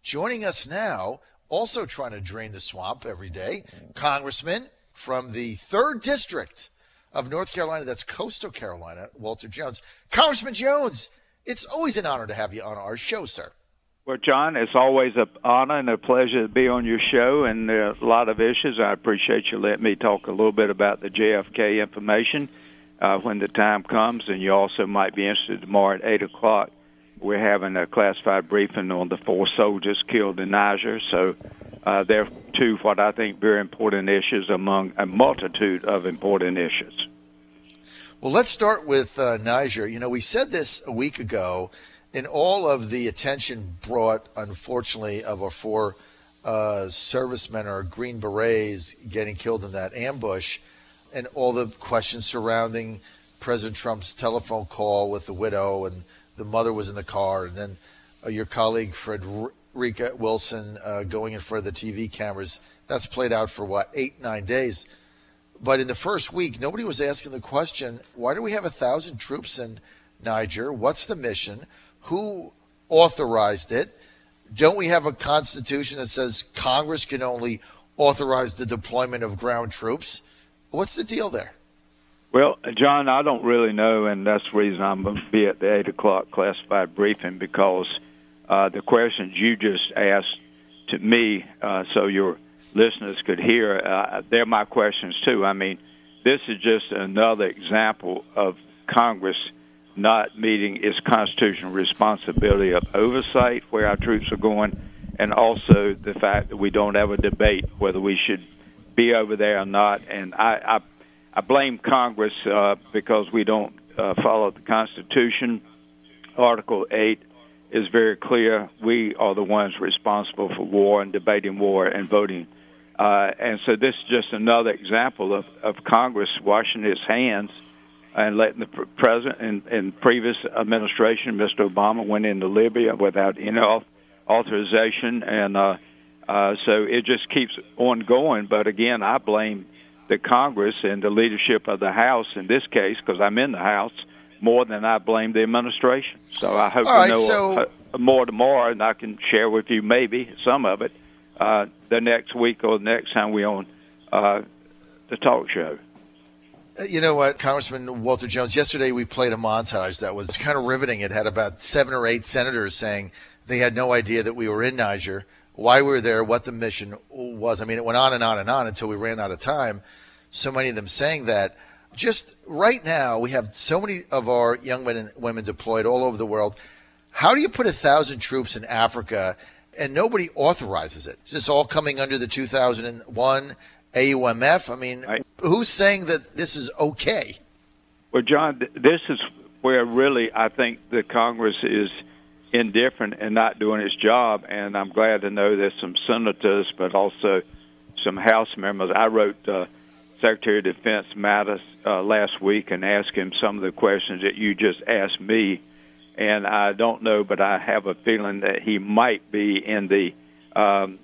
Joining us now, also trying to drain the swamp every day, Congressman from the 3rd District of North Carolina, that's Coastal Carolina, Walter Jones. Congressman Jones, it's always an honor to have you on our show, sir. Well, John, it's always an honor and a pleasure to be on your show, and there are a lot of issues. I appreciate you letting me talk a little bit about the JFK information when the time comes, and you also might be interested tomorrow at 8 o'clock. We're having a classified briefing on the 4 soldiers killed in Niger, so there are 2 what I think very important issues among a multitude of important issues. Well, let's start with Niger. You know, we said this a week ago, in all of the attention brought, unfortunately, of our 4 servicemen or Green Berets getting killed in that ambush, and all the questions surrounding President Trump's telephone call with the widow, and the mother was in the car, and then your colleague Frederica Wilson going in front of the TV cameras. That's played out for, 8-9 days. But in the first week, nobody was asking the question, why do we have 1,000 troops in Niger? What's the mission? Who authorized it? Don't we have a constitution that says Congress can only authorize the deployment of ground troops? What's the deal there? Well, John, I don't really know, and that's the reason I'm going to be at the 8 o'clock classified briefing, because the questions you just asked to me, so your listeners could hear, they're my questions too. I mean, this is just another example of Congress not meeting its constitutional responsibility of oversight where our troops are going, and also the fact that we don't have a debate whether we should be over there or not. And I blame Congress because we don't follow the Constitution. Article 8 is very clear. We are the ones responsible for war and debating war and voting. And so this is just another example of Congress washing its hands and letting the president in previous administration, Mr. Obama, went into Libya without any authorization. And so it just keeps on going. But again, I blame the Congress and the leadership of the House in this case, because I'm in the House, more than I blame the administration. So I hope to know more tomorrow, and I can share with you maybe some of it the next week or the next time we're on the talk show. You know what, Congressman Walter Jones, yesterday we played a montage that was kind of riveting. It had about 7 or 8 senators saying they had no idea that we were in Niger, why we were there, what the mission was. I mean, it went on and on and on until we ran out of time. So many of them saying that. Just right now, we have so many of our young men and women deployed all over the world. How do you put 1,000 troops in Africa and nobody authorizes it? Is this all coming under the 2001 AUMF? I mean, who's saying that this is okay? Well, John, this is where really I think the Congress is indifferent and not doing its job, and I'm glad to know there's some senators but also some House members. I wrote Secretary of Defense Mattis last week and asked him some of the questions that you just asked me, and I don't know, but I have a feeling that he might be in the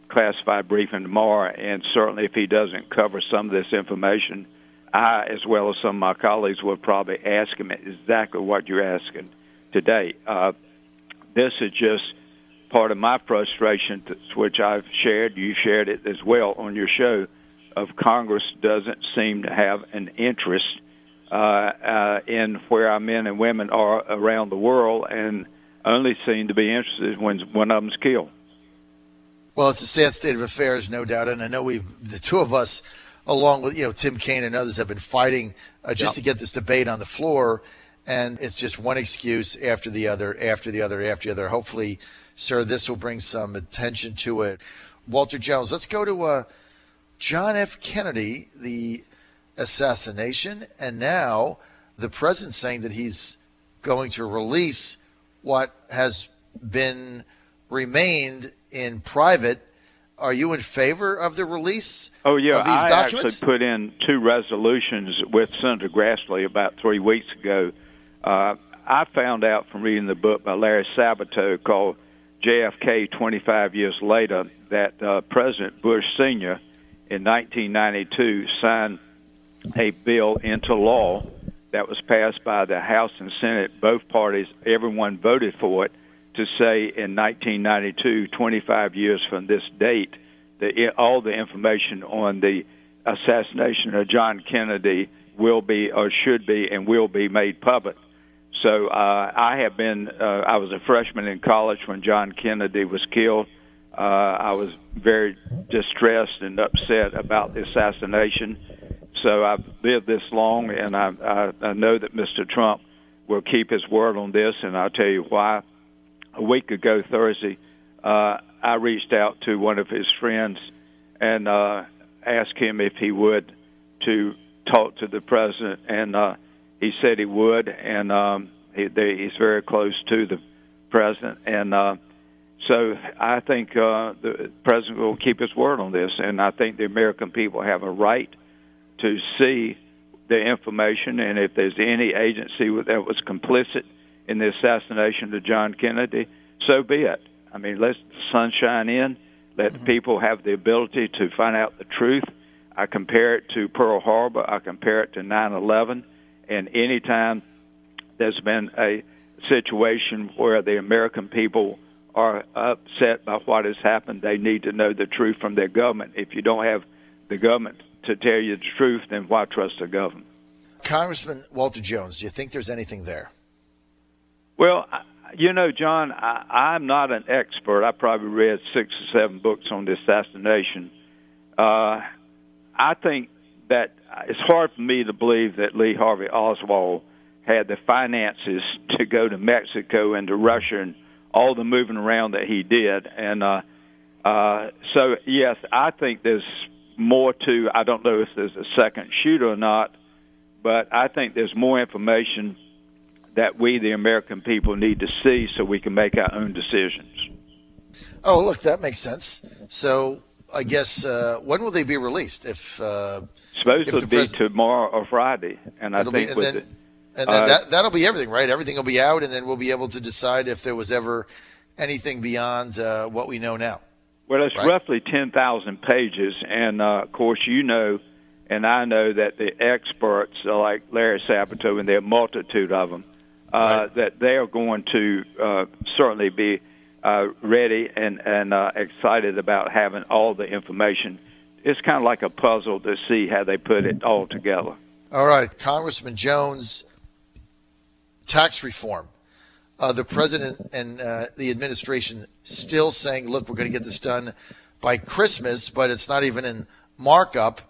classified briefing tomorrow, and certainly if he doesn't cover some of this information, I, as well as some of my colleagues, will probably ask him exactly what you're asking today. This is just part of my frustration, which I've shared, you shared it as well on your show, of Congress doesn't seem to have an interest in where our men and women are around the world, and only seem to be interested when one of them's killed. Well, it's a sad state of affairs, no doubt, and I know the 2 of us, along with Tim Kaine and others, have been fighting just to get this debate on the floor, and it's just one excuse after the other, after the other, after the other. Hopefully, sir, this will bring some attention to it. Walter Jones, let's go to John F. Kennedy, the assassination, and now the president saying that he's going to release what has remained in private. Are you in favor of the release of these documents? I actually put in 2 resolutions with Senator Grassley about 3 weeks ago. I found out from reading the book by Larry Sabato called JFK 25 Years Later that President Bush Sr. in 1992 signed a bill into law that was passed by the House and Senate, both parties, everyone voted for it, to say in 1992, 25 years from this date, that all the information on the assassination of John Kennedy will be or should be and will be made public. So I was a freshman in college when John Kennedy was killed. I was very distressed and upset about the assassination. So I've lived this long, and I know that Mr. Trump will keep his word on this, and I'll tell you why. A week ago, Thursday, I reached out to one of his friends and asked him if he would to talk to the president, and he said he would, and he's very close to the president, and so I think the president will keep his word on this, and I think the American people have a right to see the information, and if there's any agency that was complicit in the assassination of John Kennedy, so be it. I mean, let the sun shine in, let the people have the ability to find out the truth. I compare it to Pearl Harbor, I compare it to 9/11, and any time there's been a situation where the American people are upset by what has happened, they need to know the truth from their government. If you don't have the government to tell you the truth, then why trust the government? Congressman Walter Jones, do you think there's anything there? Well, you know, John, I'm not an expert. I probably read 6 or 7 books on the assassination. I think that it's hard for me to believe that Lee Harvey Oswald had the finances to go to Mexico and to Russia and all the moving around that he did. And so, yes, I think there's more to, I don't know if there's a second shooter or not, but I think there's more information that we, the American people, need to see so we can make our own decisions. Oh, look, that makes sense. So I guess when will they be released? Supposed to be tomorrow or Friday, and I think that'll be everything, right? Everything will be out, and then we'll be able to decide if there was ever anything beyond what we know now. Well, it's roughly 10,000 pages, and of course, you know, and I know that the experts like Larry Sabato, and there are a multitude of them, that they are going to certainly be ready and excited about having all the information. It's kind of like a puzzle to see how they put it all together. All right, Congressman Jones, tax reform. The president and the administration still saying, look, we're going to get this done by Christmas, but it's not even in markup.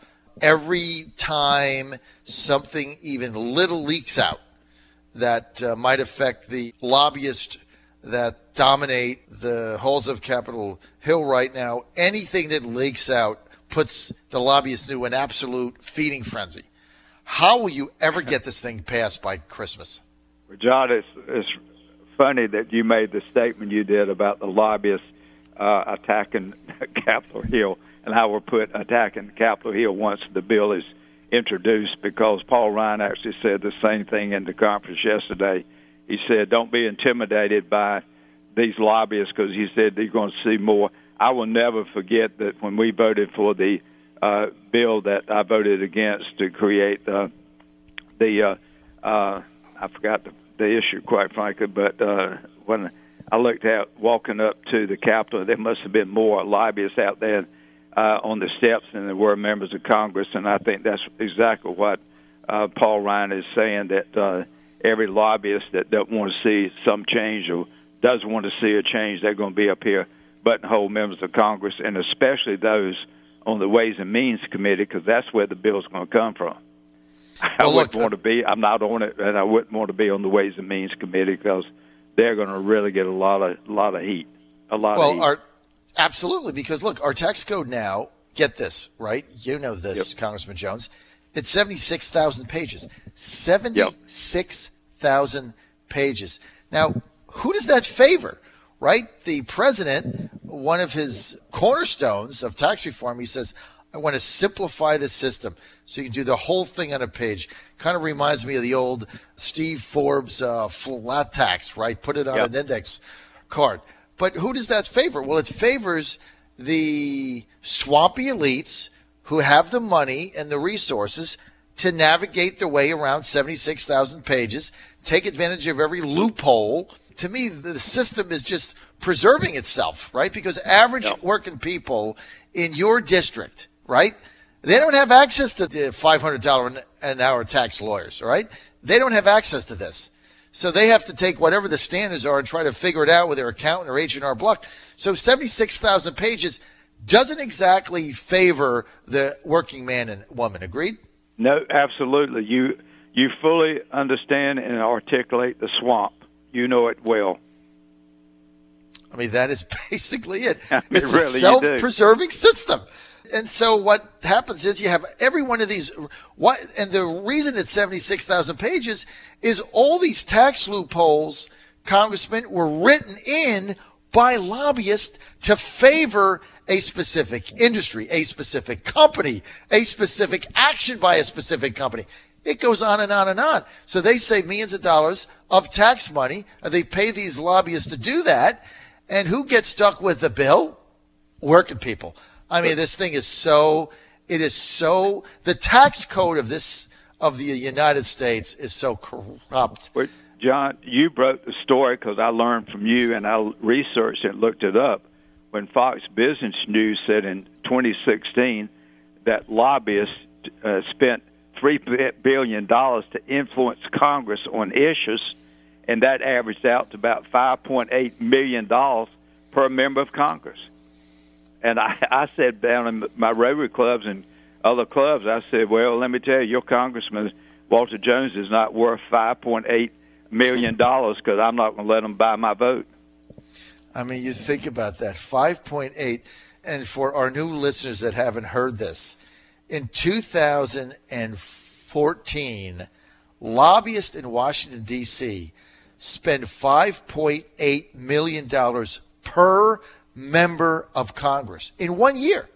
Every time something even little leaks out that might affect the lobbyists that dominate the halls of Capitol Hill right now, anything that leaks out puts the lobbyists into an absolute feeding frenzy. How will you ever get this thing passed by Christmas? Well, John, it's funny that you made the statement you did about the lobbyists attacking Capitol Hill, and I will put attacking Capitol Hill once the bill is introduced, because Paul Ryan actually said the same thing in the conference yesterday. He said, don't be intimidated by these lobbyists, because he said they're going to see more. I will never forget that when we voted for the bill that I voted against to create I forgot the issue, quite frankly, but when I looked out, walking up to the Capitol, there must have been more lobbyists out there on the steps than there were members of Congress, and I think that's exactly what Paul Ryan is saying, that every lobbyist that doesn't want to see some change or doesn't want to see a change, they're going to be up here buttonhole members of Congress, and especially those on the Ways and Means Committee, because that's where the bill's going to come from. I wouldn't want to be. I'm not on it, and I wouldn't want to be on the Ways and Means Committee, because they're going to really get a lot of heat. Absolutely, because look, our tax code now. Get this right. You know this, yep. Congressman Jones. It's 76,000 pages. 76,000 pages. Now, who does that favor? Right? The president, one of his cornerstones of tax reform, he says, I want to simplify the system so you can do the whole thing on a page. Kind of reminds me of the old Steve Forbes flat tax, right? Put it on an index card. But who does that favor? Well, it favors the swampy elites who have the money and the resources to navigate their way around 76,000 pages, take advantage of every loophole to me, the system is just preserving itself, right? Because average working people in your district, right, they don't have access to the $500 an hour tax lawyers, all right? They don't have access to this. So they have to take whatever the standards are and try to figure it out with their accountant or H&R Block. So 76,000 pages doesn't exactly favor the working man and woman. Agreed? No, absolutely. You fully understand and articulate the swamp. You know it well. I mean, that is basically it. It's a self-preserving system. And so what happens is you have every one of these. And the reason it's 76,000 pages is all these tax loopholes, Congressman, were written in by lobbyists to favor a specific industry, a specific company, a specific action by a specific company. It goes on and on and on. So they save millions of dollars of tax money. And they pay these lobbyists to do that. And who gets stuck with the bill? Working people. I mean, this thing is the tax code of the United States is so corrupt. Well, John, you broke the story because I learned from you and I researched and looked it up. When Fox Business News said in 2016 that lobbyists spent $3 billion to influence Congress on issues, and that averaged out to about $5.8 million per member of Congress. And I said down in my Rotary clubs and other clubs, I said, well, let me tell you, your Congressman, Walter Jones, is not worth $5.8 million because I'm not going to let him buy my vote. I mean, you think about that, 5.8. And for our new listeners that haven't heard this, in 2014, lobbyists in Washington, D.C. spend $5.8 million per member of Congress in 1 year.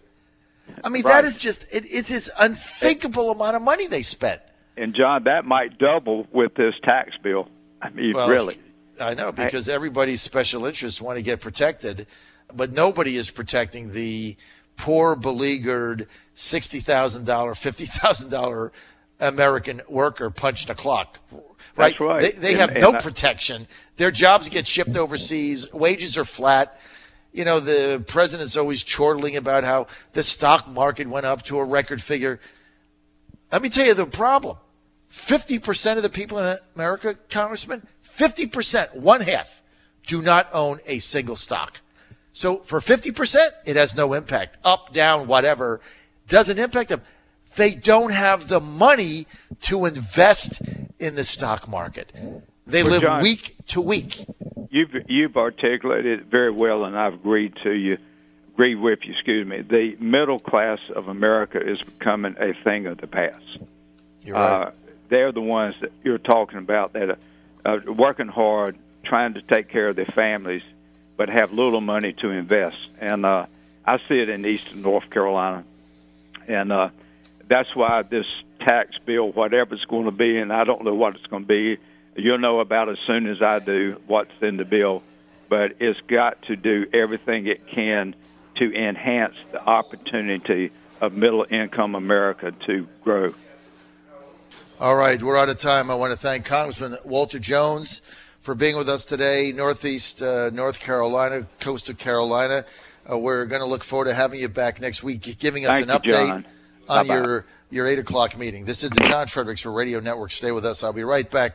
I mean, Right. that is just, it's this unthinkable amount of money they spent. And, John, that might double with this tax bill. I mean, Well, really. I know, because everybody's special interests want to get protected, but nobody is protecting the poor, beleaguered $60,000, $50,000 American worker punching a clock. Right? That's right. They have no protection. Their jobs get shipped overseas. Wages are flat. You know, the president's always chortling about how the stock market went up to a record figure. Let me tell you the problem. 50% of the people in America, Congressman, 50%, one half, do not own a single stock. So for 50%, it has no impact. Up, down, whatever, doesn't impact them. They don't have the money to invest in the stock market. They live John, week to week. You've articulated it very well, and I've agreed with you. The middle class of America is becoming a thing of the past. You're right. They're the ones that you're talking about that are working hard, trying to take care of their families, but have little money to invest. And I see it in eastern North Carolina. And that's why this tax bill, whatever it's going to be, and I don't know what it's going to be, you'll know about as soon as I do what's in the bill, but it's got to do everything it can to enhance the opportunity of middle-income America to grow. All right, we're out of time. I want to thank Congressman Walter Jones for being with us today, Northeast North Carolina, coastal Carolina. We're going to look forward to having you back next week, giving us an update on your 8 o'clock meeting. This is the John Fredericks Show Radio Network. Stay with us. I'll be right back.